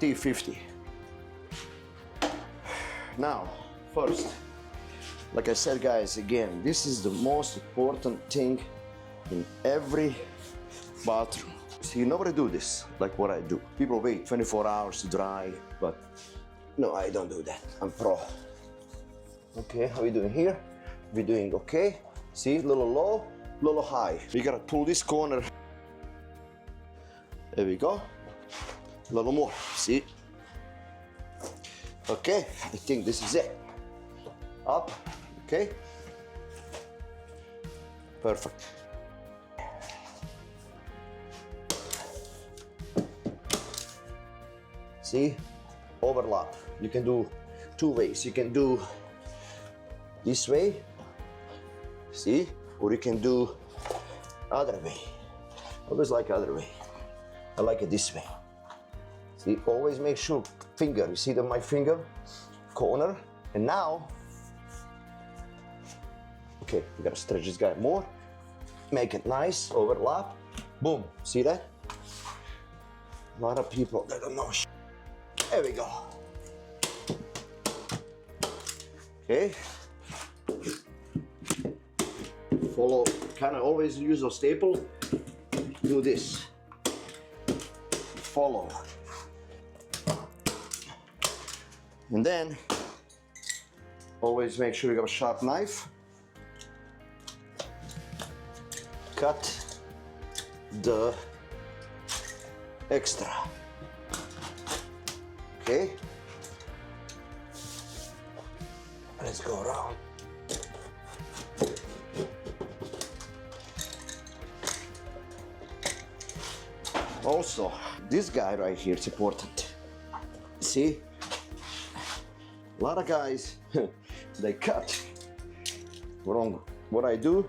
T50. Now, first, like I said, guys, again, this is the most important thing in every bathroom. See, nobody do this like what I do. People wait 24 hours to dry, but no, I don't do that. I'm pro. Okay, how are we doing here? We're doing okay. See, a little low, a little high. We gotta pull this corner. There we go. A little more, see? Okay, I think this is it. Up, okay? Perfect. See? Overlap. You can do two ways. You can do this way, see? Or you can do other way. I always like other way. I like it this way. See, always make sure finger, you see that my finger, corner, and now, okay, we gotta stretch this guy more, make it nice, overlap, boom, see that? A lot of people, they don't know. There we go. Okay. Follow, kind of always use a staple, do this. Follow. And then, always make sure you have a sharp knife. Cut the extra. Okay? Let's go around. Also, this guy right here is important. See? A lot of guys, they cut wrong. What I do,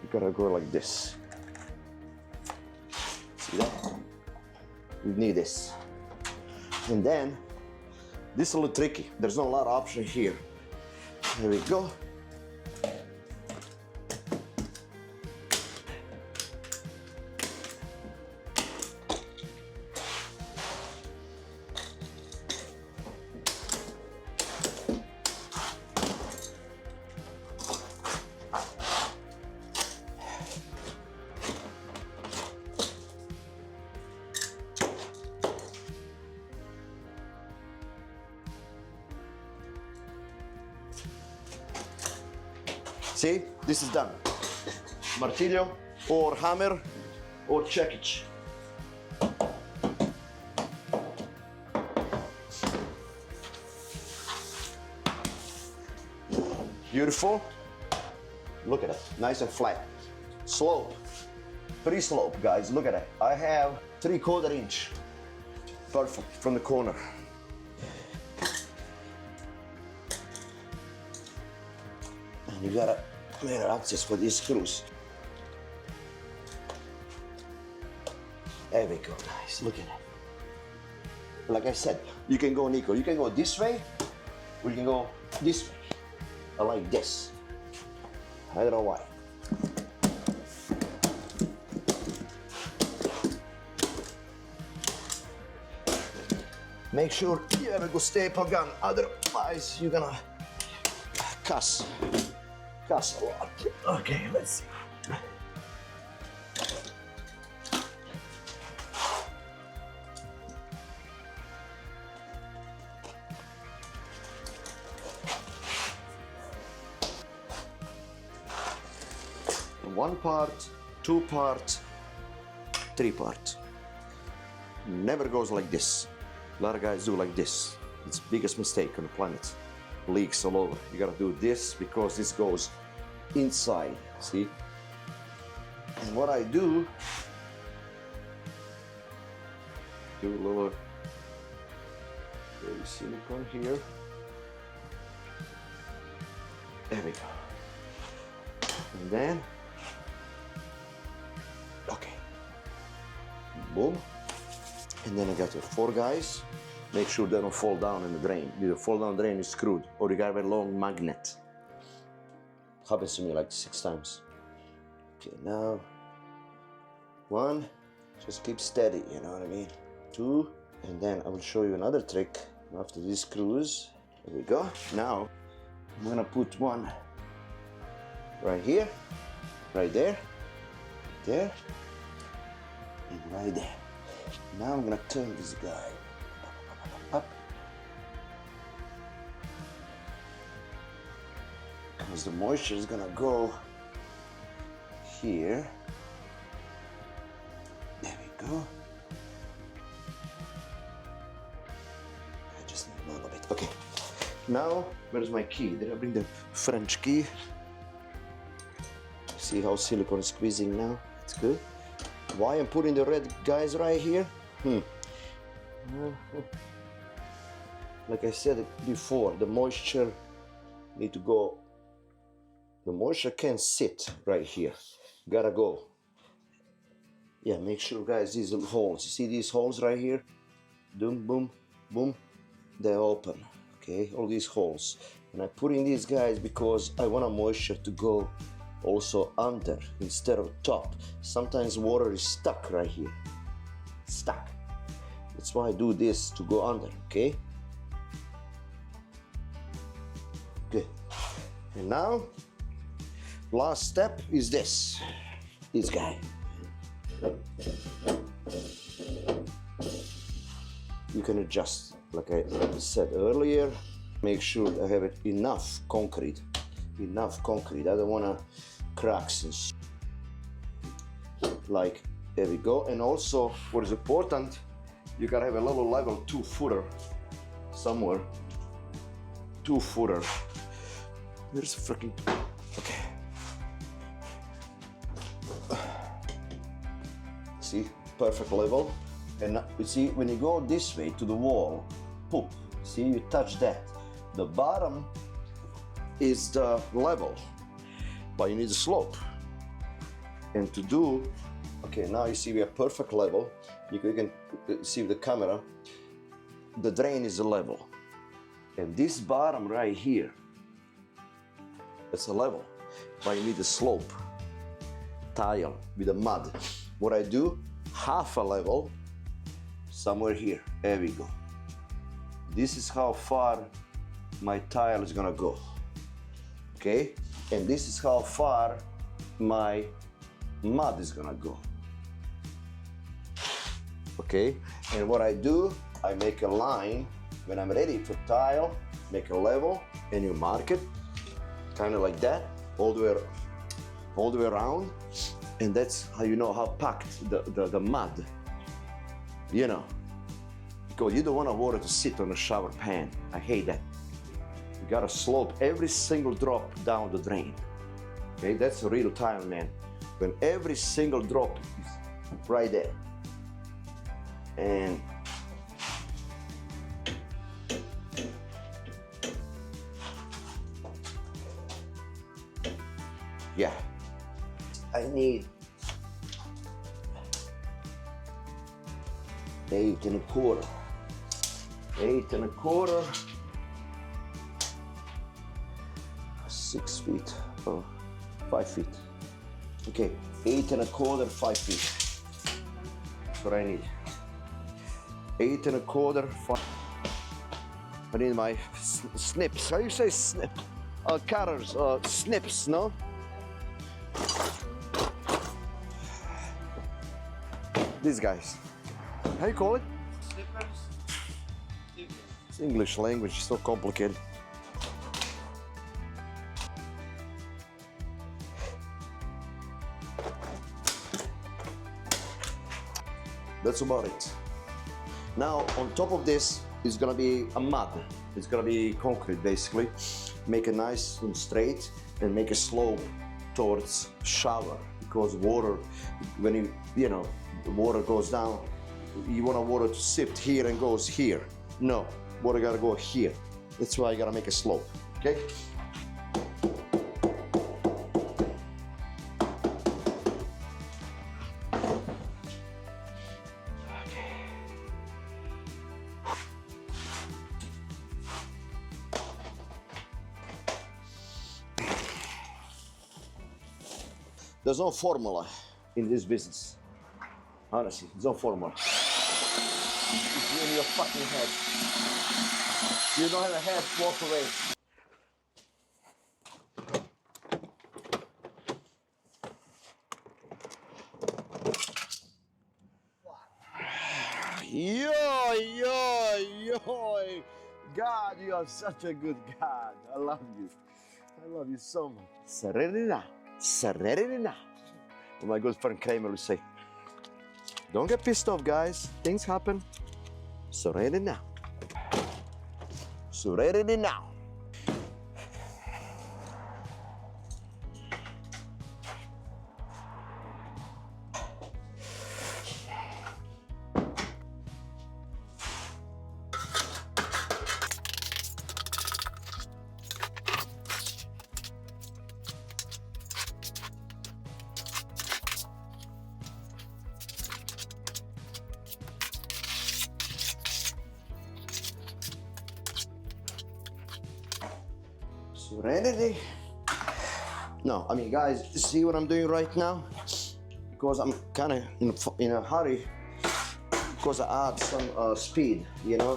you gotta go like this. See that? You need this. And then, this is a little tricky. There's not a lot of option here. There we go. See, this is done. Martillo or hammer or checkage. Beautiful. Look at it, nice and flat. Slope, pretty slope, guys. Look at it. I have 3/4 inch. Perfect from the corner. And you gotta make access for these screws. There we go, guys. Look at it. Like I said, you can go, Nico. You can go this way, or you can go this way. I like this. I don't know why. Make sure you have a good staple gun, otherwise you're gonna cuss a lot. Okay, let's see. One part, 2 part, 3 part. Never goes like this. A lot of guys do like this. It's the biggest mistake on the planet. Leaks all over. You gotta do this because this goes inside, see? And what I do a little silicone here. There we go. And then, okay. Boom. And then I got your 4 guys. Make sure they don't fall down in the drain. If you fall down the drain, is screwed. Or you got a very long magnet. Happens to me like 6 times. Okay, now 1. Just keep steady, you know what I mean? 2, and then I will show you another trick after these screws. There we go. Now I'm gonna put one right here, right there, there, and right there. Now I'm gonna turn this guy up, because the moisture is gonna go here. There we go. I just need a little bit. Okay. Now, where's my key? Did I bring the French key? See how silicone is squeezing now? It's good. Why I'm putting the red guys right here? Like I said before, the moisture need to go. The moisture can't sit right here. Gotta go. Yeah, make sure, guys, these little holes. You see these holes right here? Boom, boom, boom. They're open. Okay, all these holes. And I put in these guys because I want a moisture to go also under instead of top. Sometimes water is stuck right here. Stuck. That's why I do this, to go under, okay? Good. And now, last step is this guy. You can adjust, like I said earlier. Make sure I have enough concrete. Enough concrete. I don't want to cracks and like, there we go. And also, what is important, you gotta have a little level 2-footer somewhere. 2-footer. Where's the freaking? Okay. See, perfect level. And you see, when you go this way to the wall, poop. See, you touch that. The bottom is the level, but you need a slope. And to do, okay, now you see we are perfect level. You can see with the camera, the drain is a level. And this bottom right here, it's a level, but you need a slope. Tile with the mud. What I do, half a level, somewhere here, there we go. This is how far my tile is gonna go. Okay, and this is how far my mud is gonna go. Okay, and what I do, I make a line when I'm ready for tile, make a level, and you mark it, kind of like that, all the way around, and that's how you know how packed the mud, you know, because you don't want water to sit on a shower pan. I hate that. You gotta slope every single drop down the drain. Okay, that's a real tile, man. When every single drop is right there. And yeah, I need 8 1/4. 8 1/4. 6 feet or 5 feet. Okay, 8 1/4, 5 feet. That's what I need. 8 1/4, 5. I need my snips. How do you say snip? Cutters, snips, no? These guys. How you call it? Snippers. It's English language, so complicated. That's about it. Now, on top of this is gonna be a mud. It's gonna be concrete, basically. Make it nice and straight and make a slope towards shower, because water, when you know, the water goes down, you want water to sift here and goes here. No, water gotta go here. That's why you gotta make a slope, okay? There's no formula in this business. Honestly, there's no formula. It's in your fucking head. You don't have a head, walk away. Yo. God, you are such a good God. I love you. I love you so much. Serenina. My good friend Kramer will say, don't get pissed off, guys. Things happen. Serenina. Serenity. No, I mean, guys, see what I'm doing right now? Because I'm kind of in a hurry, because I add some speed, you know?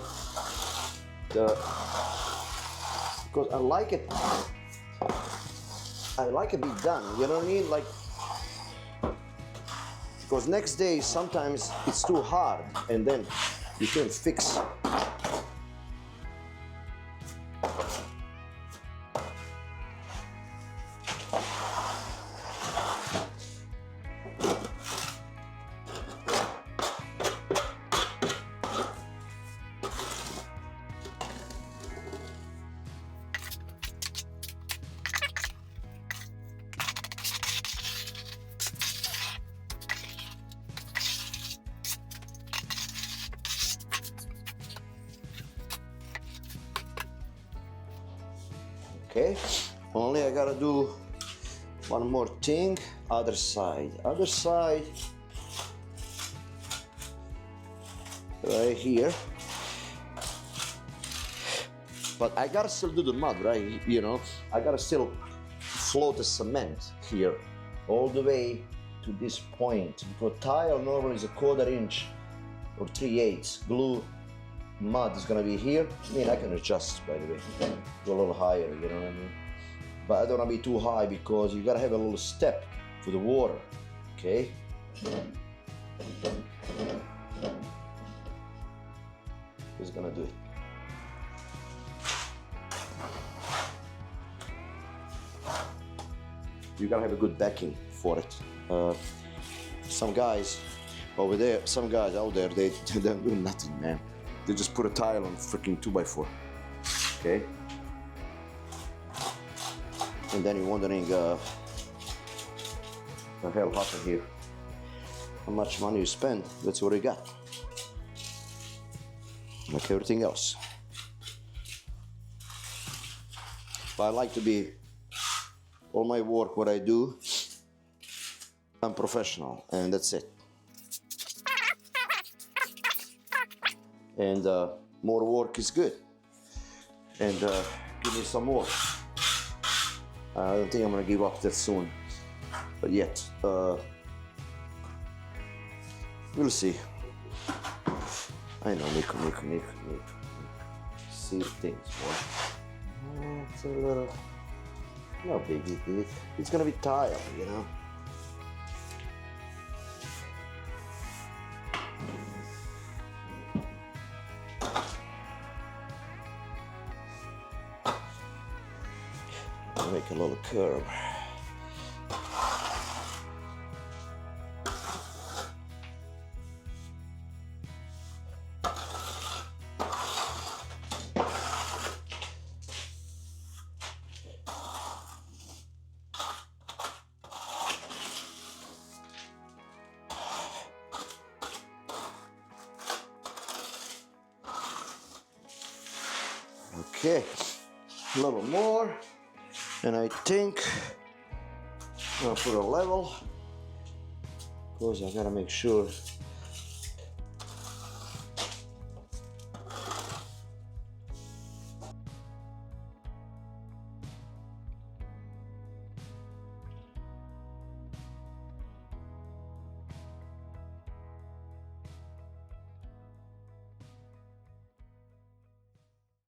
Because I like it be done, you know what I mean? Like, because next day sometimes it's too hard and then you can fix. Okay, only I gotta do one more thing. Other side, right here. But I gotta still do the mud, right? You know, I gotta still float the cement here all the way to this point. Because tile normally is a 1/4 inch or 3/8. Glue mud is gonna be here. I mean, I can adjust, by the way, go a little higher, you know what I mean? But I don't wanna be too high because you gotta have a little step for the water, okay? Who's gonna do it? You gotta have a good backing for it. Some guys over there, some guys out there, they don't do nothing, man. They just put a tile on freaking 2x4, okay? And then you're wondering, the hell happened here? How much money you spend, that's what you got. Like everything else. But I like to be, all my work, what I do, I'm professional, and that's it. And more work is good. And give me some more. I don't think I'm gonna give up that soon, but yet, we'll see. I know, Nico. See things, boy. It's a little, no biggie. It's gonna be tile, you know. Make a little curve. Okay, a little more. And I think I'll put a level because I gotta make sure